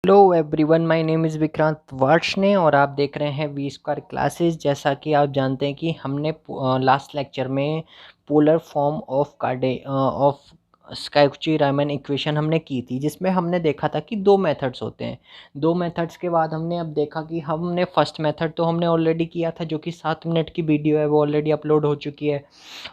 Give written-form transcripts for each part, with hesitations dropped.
Hello everyone, my name is Vikrant Varshney और आप देख रहे हैं वी स्क्वायर क्लासेस। जैसा कि आप जानते हैं कि हमने लास्ट लेक्चर में polar form of Cauchy Riemann equation हमने की थी, जिसमें हमने देखा था कि दो मेथड्स होते हैं। दो मेथड्स के बाद हमने अब देखा कि हमने फर्स्ट मेथड तो हमने ऑलरेडी किया था, जो कि 7 मिनट की वीडियो है, वो ऑलरेडी अपलोड हो चुकी है।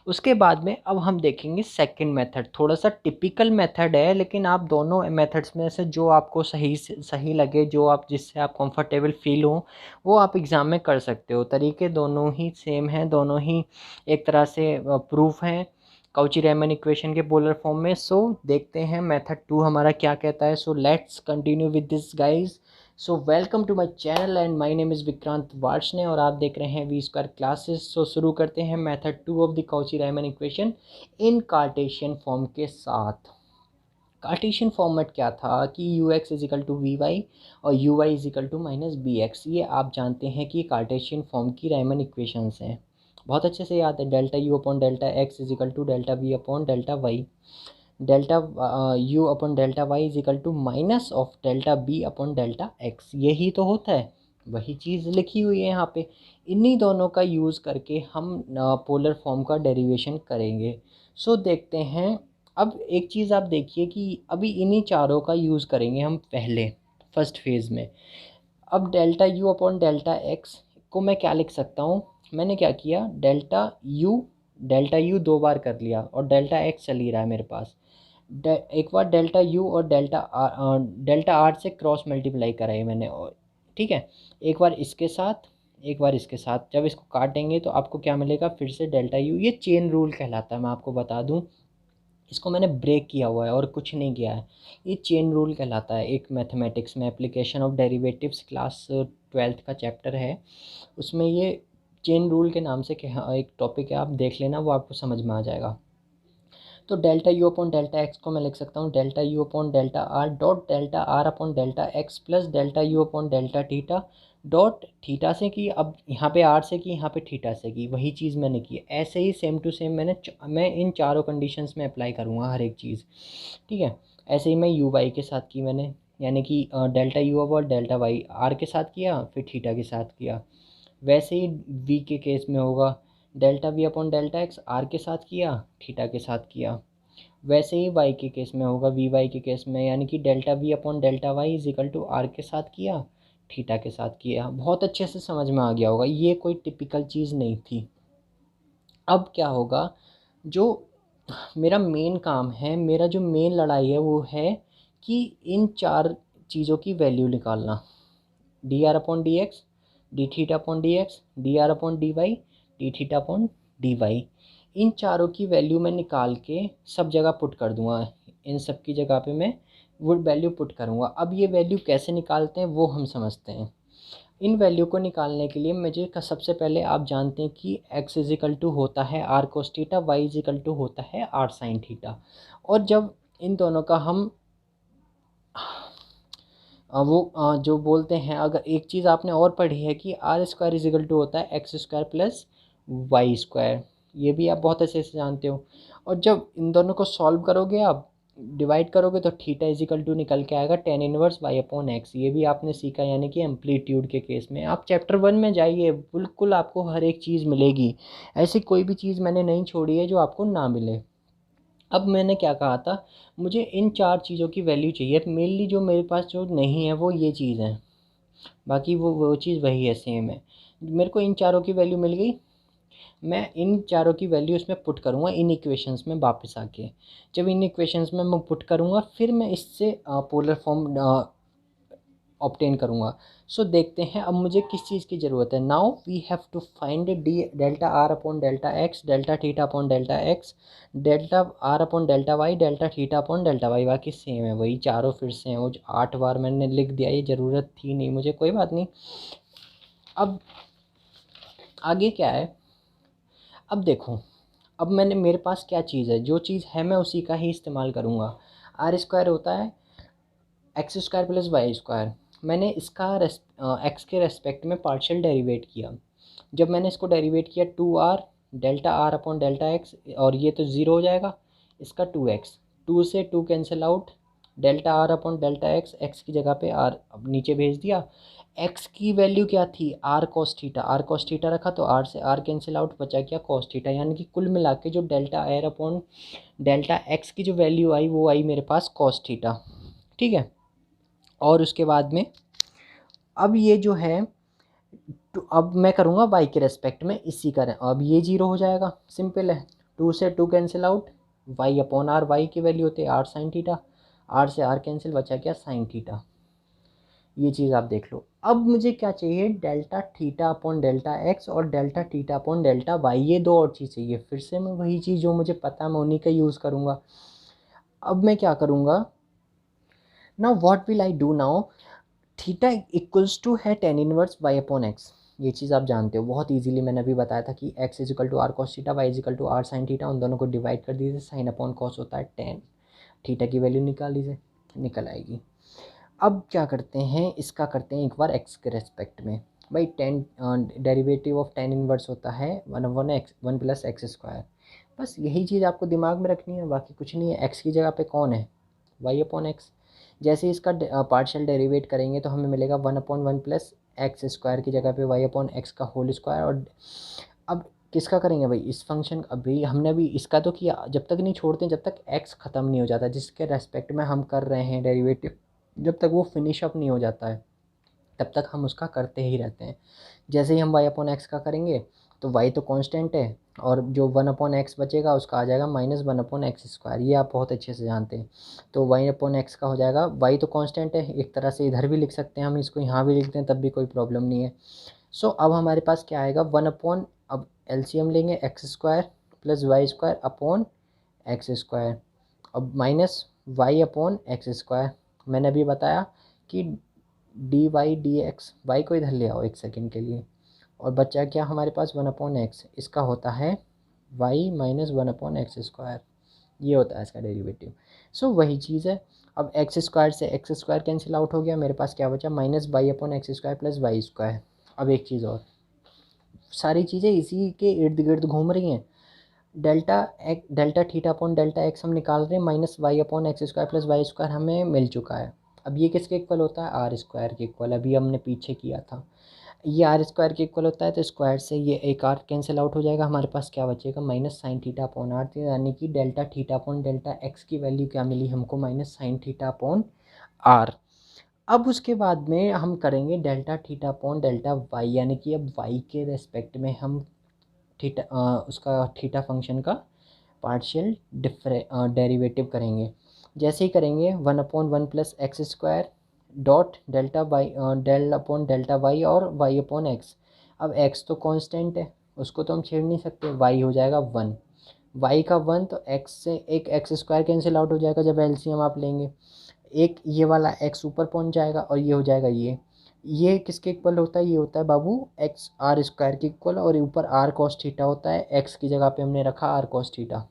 उसके बाद में अब हम देखेंगे सेकंड मेथड। थोड़ा सा टिपिकल मेथड है, लेकिन आप दोनों मेथड्स में से जो आपको सही लगे, जो आप जिससे आप कंफर्टेबल फील हो, वो आप एग्ज़ाम में कर सकते हो। तरीके दोनों ही सेम हैं, दोनों ही एक तरह से प्रूफ हैं काउची रायमन इक्वेशन के पोलर फॉर्म में। सो देखते हैं मेथड 2 हमारा क्या कहता है। So let's continue with this guys. So welcome to my channel and my name is Vikrant Varshney और आप देख रहे हैं वी स्क्वायर क्लासेस। सो शुरू करते हैं method 2 of the Cauchy Riemann equation in Cartesian form के साथ। कार्टेशियन फॉर्मेट क्या था कि u x is equal to v y और u y is equal to minus b x. ये आप जानते हैं कि कार्टेशियन फॉर्म की रायमन इक्वेशंस हैं, बहुत अच्छे से याद है। Delta u upon delta x is equal to delta v upon delta y, delta u upon delta y is equal to minus of delta b upon delta x. यही तो होता है, वही चीज़ लिखी हुई है यहाँ पे। इन्हीं दोनों का यूज़ करके हम पोलर फॉर्म का डेरिवेशन करेंगे। सो देखते हैं। अब एक चीज़ आप देखिए कि अभी इन्हीं चारों का यूज़ करेंगे हम पहले फर्स्ट फेज़ में। अब delta u upon delta x को मैं क्या लिख सकता हूँ? मैंने क्या किया, डेल्टा यू दो बार कर लिया और डेल्टा एक्स चल ही रहा है मेरे पास। एक बार डेल्टा यू और डेल्टा आर से क्रॉस मल्टीप्लाई करा है मैंने, और ठीक है, एक बार इसके साथ एक बार इसके साथ। जब इसको काटेंगे तो आपको क्या मिलेगा, फिर से डेल्टा यू। ये चेन रूल कहलाता है, मैं आपको बता दूं। इसको मैंने ब्रेक किया हुआ है और कुछ नहीं किया है। ये चेन रूल कहलाता है। एक मैथमेटिक्स में application of derivatives class 12th का चैप्टर है, उसमें ये चेन रूल के नाम से एक टॉपिक है, आप देख लेना, वो आपको समझ में आ जाएगा। तो delta u upon delta x को मैं लिख सकता हूँ delta u upon delta R dot delta r upon delta x plus delta u upon delta theta dot theta से की, अब यहाँ पे आर से की, यहाँ पे थीटा से की, वही चीज़ मैंने की। ऐसे ही सेम टू सेम मैं इन चारों कंडीशंस में अप्लाई करूँगा हर एक चीज़, ठीक है। ऐसे ही मैं यू वाई के साथ की मैंने, यानी कि delta u upon delta y r के साथ किया, फिर थीटा के साथ किया। वैसे ही वी के केस में होगा, delta v upon delta x r के साथ किया, थीटा के साथ किया। वैसे ही वाई के केस में होगा, वी वाई के केस में, यानी कि delta v upon delta y is equal to r के साथ किया, थीटा के साथ किया। बहुत अच्छे से समझ में आ गया होगा, ये कोई टिपिकल चीज़ नहीं थी। अब क्या होगा, जो मेरा मेन काम है, मेरा जो मेन लड़ाई है, वो है कि इन चार चीज़ों की वैल्यू निकालना। D r upon d x, d theta upon d x, d r upon d y, d theta upon d y. इन चारों की वैल्यू मैं निकाल के सब जगह पुट कर दूंगा। इन सब की जगह पे मैं वो वैल्यू पुट करूँगा। अब ये वैल्यू कैसे निकालते हैं वो हम समझते हैं। इन वैल्यू को निकालने के लिए मुझे सबसे पहले, आप जानते हैं कि x इजिकल टू होता है r cos theta, y is equal to होता है आर साइन थीटा। और जब इन दोनों का हम जो बोलते हैं, अगर एक चीज़ आपने और पढ़ी है कि आर स्क्वायर इजिकल टू होता है x square plus y square, ये भी आप बहुत अच्छे से जानते हो। और जब इन दोनों को सॉल्व करोगे, आप डिवाइड करोगे, तो थीटा इजिकल टू निकल के आएगा tan inverse y upon x. ये भी आपने सीखा, यानी कि एम्पलीट्यूड के केस में। आप चैप्टर 1 में जाइए, बिल्कुल आपको हर एक चीज़ मिलेगी। ऐसी कोई भी चीज़ मैंने नहीं छोड़ी है जो आपको ना मिले। अब मैंने क्या कहा था, मुझे इन चार चीज़ों की वैल्यू चाहिए। मेनली जो मेरे पास जो नहीं है वो ये चीज़ है, बाकी वो चीज़ वही है, सेम है। मेरे को इन चारों की वैल्यू मिल गई, मैं इन चारों की वैल्यू इसमें पुट करूँगा इन इक्वेशंस में वापस आके। जब इन इक्वेशंस में मैं पुट करूँगा, फिर मैं इससे पोलर फॉर्म ऑब्टेन करूँगा। सो देखते हैं अब मुझे किस चीज़ की ज़रूरत है। Now we have to find the delta r upon delta x, delta theta upon delta x, delta r upon delta y, delta theta upon delta y. बाकी सेम है, वही चारों फिर से हैं। वो 8 बार मैंने लिख दिया, ये ज़रूरत थी नहीं मुझे, कोई बात नहीं। अब आगे क्या है, अब देखो, अब मेरे पास क्या चीज़ है, जो चीज़ है मैं उसी का ही इस्तेमाल करूँगा। आर स्क्वायर होता है x square plus y square. मैंने इसका एक्स के रेस्पेक्ट में पार्शियल डेरिवेट किया। जब मैंने इसको डेरिवेट किया, two r delta r upon delta x, और ये तो ज़ीरो हो जाएगा, इसका टू एक्स, टू से two cancel out, delta r upon delta x, x की जगह पे आर अब नीचे भेज दिया। एक्स की वैल्यू क्या थी, r cos theta, r cos theta रखा तो आर से आर कैंसिल आउट, बचा क्या कॉस थीटा। यानी कि कुल मिला के जो delta r upon delta x की जो वैल्यू आई वो आई मेरे पास कॉस थीटा। ठीक है, और उसके बाद में अब ये जो है तो अब मैं करूँगा वाई के रेस्पेक्ट में इसी का, अब ये जीरो हो जाएगा, सिंपल है, टू से two cancel out, y upon r, y की वैल्यू होती है आर साइन थीटा, आर से आर कैंसिल, बचा क्या साइन थीटा। ये चीज़ आप देख लो। अब मुझे क्या चाहिए, delta theta upon delta x और delta theta upon delta y, ये दो और चीज़ चाहिए। फिर से मैं वही चीज़ जो मुझे पता है मैं उन्हीं का यूज़ करूँगा। अब मैं क्या करूँगा, now what will I do now, theta equals to है tan inverse y upon x, ये चीज़ आप जानते हो बहुत इजीली, मैंने अभी बताया था कि x is equal to r cos theta, y is equal to r sine theta, उन दोनों को डिवाइड कर दीजिए, साइन अपॉन कॉस होता है टेन, थीटा की वैल्यू निकाल लीजिए, निकल आएगी। अब क्या करते हैं, इसका करते हैं एक बार एक्स के रेस्पेक्ट में। भाई ten derivative of tan inverse होता है one one x one plus x square, बस यही चीज़ आपको दिमाग में रखनी है, बाकी कुछ नहीं है। एक्स की जगह पे कौन है, वाई अपॉन एक्स। जैसे इसका पार्शियल डेरिवेट करेंगे तो हमें मिलेगा one upon one plus x square की जगह पे वाई अपॉन एक्स का होल स्क्वायर। और अब किसका करेंगे भाई, इस फंक्शन, अभी हमने अभी इसका तो किया, जब तक नहीं छोड़ते जब तक एक्स ख़त्म नहीं हो जाता जिसके रेस्पेक्ट में हम कर रहे हैं डेरिवेटिव, जब तक वो फिनिश अप नहीं हो जाता है तब तक हम उसका करते ही रहते हैं। जैसे ही हम वाई अपॉन एक्स का करेंगे तो वाई तो कांस्टेंट है, और जो वन अपॉन एक्स बचेगा उसका आ जाएगा minus one upon x square, ये आप बहुत अच्छे से जानते हैं। तो वाई अपॉन एक्स का हो जाएगा, वाई तो कांस्टेंट है, एक तरह से इधर भी लिख सकते हैं हम इसको, यहाँ भी लिख दें तब भी कोई प्रॉब्लम नहीं है। सो अब हमारे पास क्या आएगा, वन अपॉन, अब एलसीएम लेंगे, x square plus y square upon x square, अब minus y upon x square. मैंने अभी बताया कि d y d x, y को इधर ले आओ एक सेकेंड के लिए, और बचा क्या हमारे पास वन अपॉन एक्स, इसका होता है y minus one upon x square, ये होता है इसका डेरिवेटिव। सो वही चीज़ है। अब एक्स स्क्वायर से एक्स स्क्वायर कैंसिल आउट हो गया, मेरे पास क्या बचा, minus y upon x square plus y square. अब एक चीज़ और, सारी चीज़ें इसी के इर्द गिर्द घूम रही हैं। Delta theta upon delta x हम निकाल रहे हैं, minus y upon x square plus y square हमें मिल चुका है। अब ये किसके इक्वल होता है, आर स्क्वायर के इक्वल, अभी हमने पीछे किया था। ये आर स्क्वायर के इक्वल होता है तो स्क्वायर से ये एक आर कैंसिल आउट हो जाएगा, हमारे पास क्या बचेगा, minus sine theta upon r, यानी कि delta theta upon delta x की वैल्यू क्या मिली हमको, minus sine theta upon r. अब उसके बाद में हम करेंगे delta theta upon delta y, यानी कि अब वाई के रेस्पेक्ट में हम थीटा उसका थीटा फंक्शन का पार्शियल डेरिवेटिव करेंगे। जैसे ही करेंगे one upon one plus x square dot delta y, del upon delta y और वाई अपॉन एक्स। अब एक्स तो कांस्टेंट है, उसको तो हम छेड़ नहीं सकते, वाई हो जाएगा वन, वाई का वन तो एक्स से एक एक्स स्क्वायर कैंसिल आउट हो जाएगा जब एलसीएम आप लेंगे, एक ये वाला एक्स ऊपर पहुंच जाएगा और ये हो जाएगा ये किसके इक्वल होता है, ये होता है बाबू एक्स आर स्क्वायर के इक्वल, और ऊपर आर कॉस थीटा होता है, एक्स की जगह पे हमने रखा आर कॉस थीटा।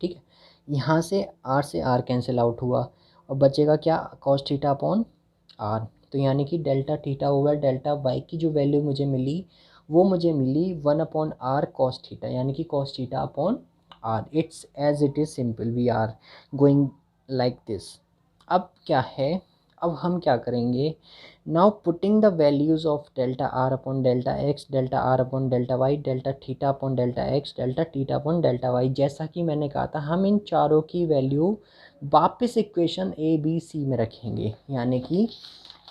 ठीक है, यहाँ से आर कैंसिल आउट हुआ और बचेगा क्या, कॉस थीटा अपॉन आर। तो यानी कि delta theta over delta y की जो वैल्यू मुझे मिली वो मुझे मिली one upon r cos theta, यानी कि cos theta upon r. It's as it is simple, we are going like this. अब क्या है, अब हम क्या करेंगे, now putting the values of delta r upon delta x, delta r upon delta y, delta theta upon delta x, delta theta upon delta Y, जैसा कि मैंने कहा था हम इन चारों की वैल्यू वापस इक्वेशन ए बी सी में रखेंगे। यानी कि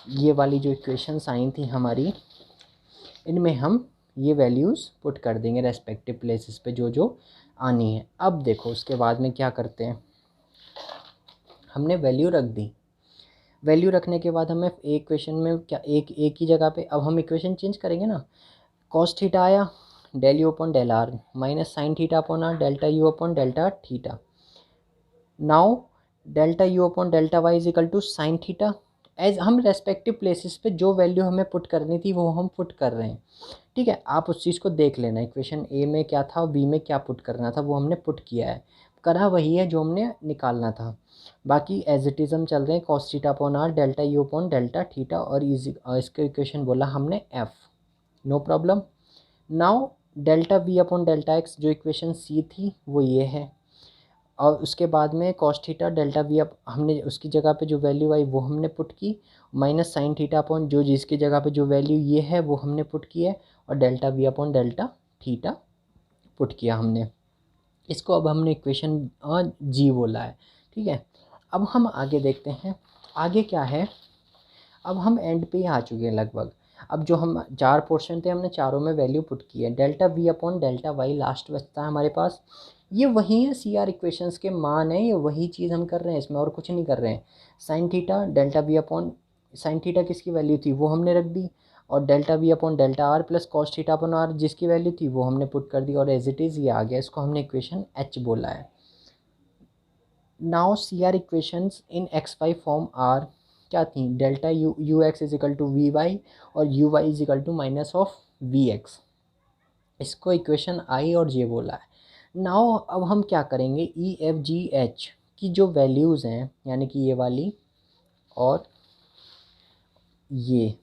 ये वाली जो इक्वेशंस आई थी हमारी, इनमें हम ये वैल्यूज़ पुट कर देंगे रेस्पेक्टिव प्लेसेस पे जो जो आनी है। अब देखो उसके बाद में क्या करते हैं, हमने वैल्यू रख दी, वैल्यू रखने के बाद हमें एक इक्वेशन में क्या, एक ही जगह पे अब हम इक्वेशन चेंज करेंगे ना, कॉस थीटा आया del u upon del r minus sine theta upon r delta u upon delta theta. Now delta u upon delta y is equal to sine theta, as हम respective places पे जो value हमें put करनी थी वो हम put कर रहे हैं। ठीक है, आप उस चीज़ को देख लेना, इक्वेशन ए में क्या था, बी में क्या पुट करना था वो हमने पुट किया है, करा वही है जो हमने निकालना था। बाकी एज इट इज़ हम चल रहे हैं cos theta upon r delta u upon delta theta, और इसका इक्वेशन बोला हमने f, no problem. Now delta v upon delta x जो इक्वेशन सी थी वो ये है, और उसके बाद में कॉस थीटा डेल्टा वी, अब हमने उसकी जगह पे जो वैल्यू आई वो हमने पुट की, माइनस साइन थीटा अपॉन जो जिसकी जगह पे जो वैल्यू ये है वो हमने पुट की है, और delta v upon delta theta put किया हमने। इसको अब हमने इक्वेशन जी बोला है, ठीक है। अब हम आगे देखते हैं, आगे क्या है। अब हम एंड पे ही आ चुके हैं लगभग। अब जो हम 4 पोर्शन थे हमने चारों में वैल्यू पुट की है। Delta v upon delta y last बचता है हमारे पास। ये वही है सी आर इक्वेशंस के मान है, ये वही चीज़ हम कर रहे हैं इसमें, और कुछ नहीं कर रहे हैं। Sine theta delta v upon sine theta किसकी वैल्यू थी वो हमने रख दी, और delta v upon delta r plus cos theta upon r जिसकी वैल्यू थी वो हमने पुट कर दी, और एज इट इज़ ये आ गया। इसको हमने इक्वेशन एच बोला है। Now C R equations in x y form are क्या थी, delta u x is equal to v y और u y is equal to minus of v x. इसको इक्वेशन आई और जे बोला है। Now अब हम क्या करेंगे, ई एफ जी एच की जो वैल्यूज़ हैं, यानी कि ये वाली और ये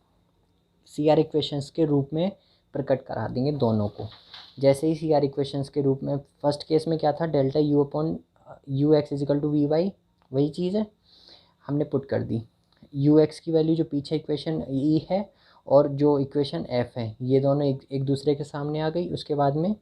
सी आर इक्वेशंस के रूप में प्रकट करा देंगे दोनों को। जैसे ही सी आर इक्वेशंस के रूप में, फर्स्ट केस में क्या था, delta u upon u x is equal to v y, वही चीज़ है हमने पुट कर दी। यू एक्स की वैल्यू जो पीछे इक्वेशन ई है और जो इक्वेशन एफ है, ये दोनों एक दूसरे के सामने आ गई। उसके बाद में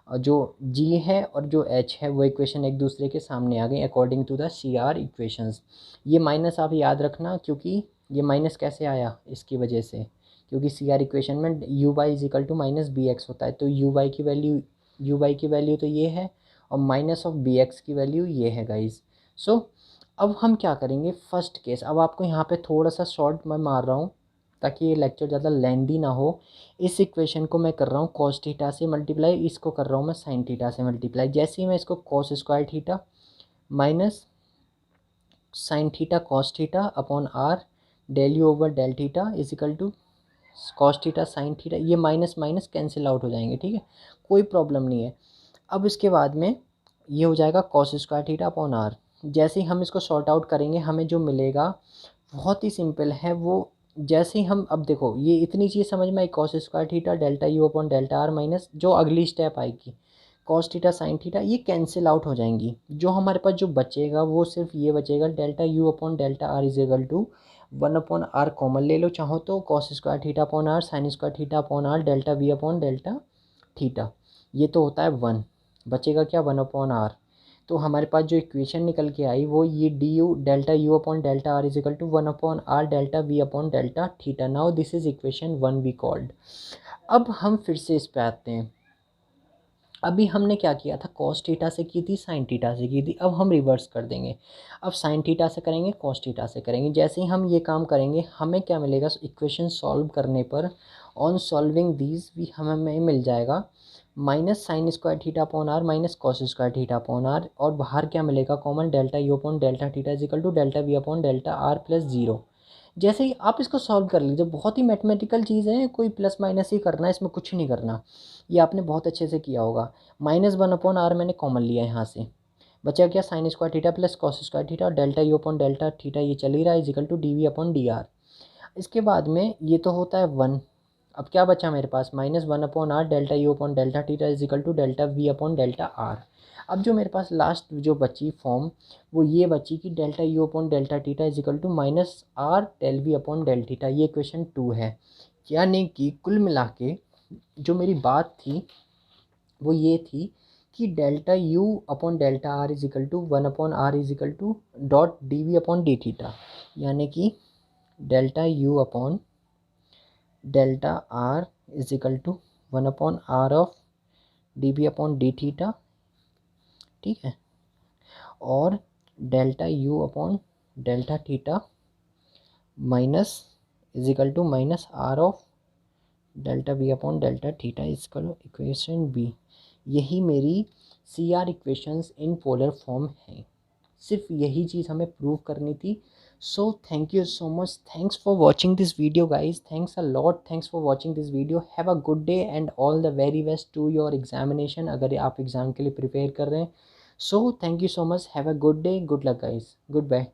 जो जी है और जो एच है वो इक्वेशन एक दूसरे के सामने आ गई according to the C R equations. ये माइनस आप याद रखना, क्योंकि ये माइनस कैसे आया इसकी वजह से, क्योंकि सी आर इक्वेशन में u y is equal to minus b x होता है। तो यू वाई की वैल्यू तो ये है, और माइनस ऑफ बी एक्स की वैल्यू ये है गाइज। सो अब हम क्या करेंगे, फर्स्ट केस। अब आपको यहाँ पे थोड़ा सा शॉर्ट मैं मार रहा हूँ ताकि ये लेक्चर ज़्यादा लेंदी ना हो। इस इक्वेशन को मैं कर रहा हूँ कॉस थीटा से मल्टीप्लाई, इसको कर रहा हूँ मैं साइन थीटा से मल्टीप्लाई। जैसे ही मैं इसको cos square theta minus sine theta cos theta upon R del U over del theta is equal to cos theta sine theta, ये माइनस माइनस कैंसिल आउट हो जाएंगे, ठीक है, कोई प्रॉब्लम नहीं है। अब इसके बाद में ये हो जाएगा cos square theta upon r. जैसे ही हम इसको सॉर्ट आउट करेंगे हमें जो मिलेगा बहुत ही सिंपल है वो। जैसे ही हम, अब देखो ये इतनी चीज़ समझ में आई, cos square theta delta u upon delta r minus जो अगली स्टेप आएगी कॉस थीटा साइन थीटा, ये कैंसिल आउट हो जाएंगी। जो हमारे पास जो बचेगा वो सिर्फ ये बचेगा, delta u upon delta r is equal to 1 upon r common ले लो चाहो तो, cos square theta upon r sine square theta upon r delta v upon delta theta, ये तो होता है 1, बचेगा क्या 1/r। तो हमारे पास जो इक्वेशन निकल के आई वो ये d u delta u upon delta r is equal to 1/r delta v upon delta theta. Now this is equation 1 we called. अब हम फिर से इस पे आते हैं। अभी हमने क्या किया था, कॉस थीटा से की थी, साइन थीटा से की थी। अब हम रिवर्स कर देंगे, अब साइन थीटा से करेंगे, कॉस थीटा से करेंगे। जैसे ही हम ये काम करेंगे हमें क्या मिलेगा, इक्वेशन सॉल्व करने पर ऑन सॉल्विंग दीज भी हमें मिल जाएगा minus sine square theta upon r minus cos square theta upon r, और बाहर क्या मिलेगा common, delta u upon delta theta is equal to delta v upon delta r plus 0। जैसे ही आप इसको सॉल्व कर लीजिए, बहुत ही मैथमेटिकल चीज़ है, कोई प्लस माइनस ही करना है, इसमें कुछ नहीं करना। ये आपने बहुत अच्छे से किया होगा। -1/r मैंने कॉमन लिया यहाँ से, बचा क्या sine square theta plus cos square theta, और delta u upon delta theta ये चल ही रहा है is equal to d v upon d r. इसके बाद में ये तो होता है 1। अब क्या बचा मेरे पास, -1/r delta u upon delta theta is equal to delta v upon delta r. अब जो मेरे पास लास्ट जो बची फॉर्म वो ये बची कि delta u upon delta theta is equal to -r del v upon del theta, ये इक्वेशन 2 है। यानी कि कुल मिला के जो मेरी बात थी वो ये थी कि delta u upon delta r is equal to 1/r is equal to dot d v upon d theta, यानी कि delta u upon delta r is equal to 1/r of d b upon d theta, ठीक है, और delta u upon delta theta minus is equal to -r of delta b upon delta theta is equation b. यही मेरी C R equations in polar form है। सिर्फ यही चीज़ हमें प्रूव करनी थी। So thank you so much, thanks for watching this video guys, thanks a lot, thanks for watching this video. Have a good day and all the very best to your examination, अगर आप exam के लिए prepare कर रहे हैं। So thank you so much, have a good day, good luck guys, good bye.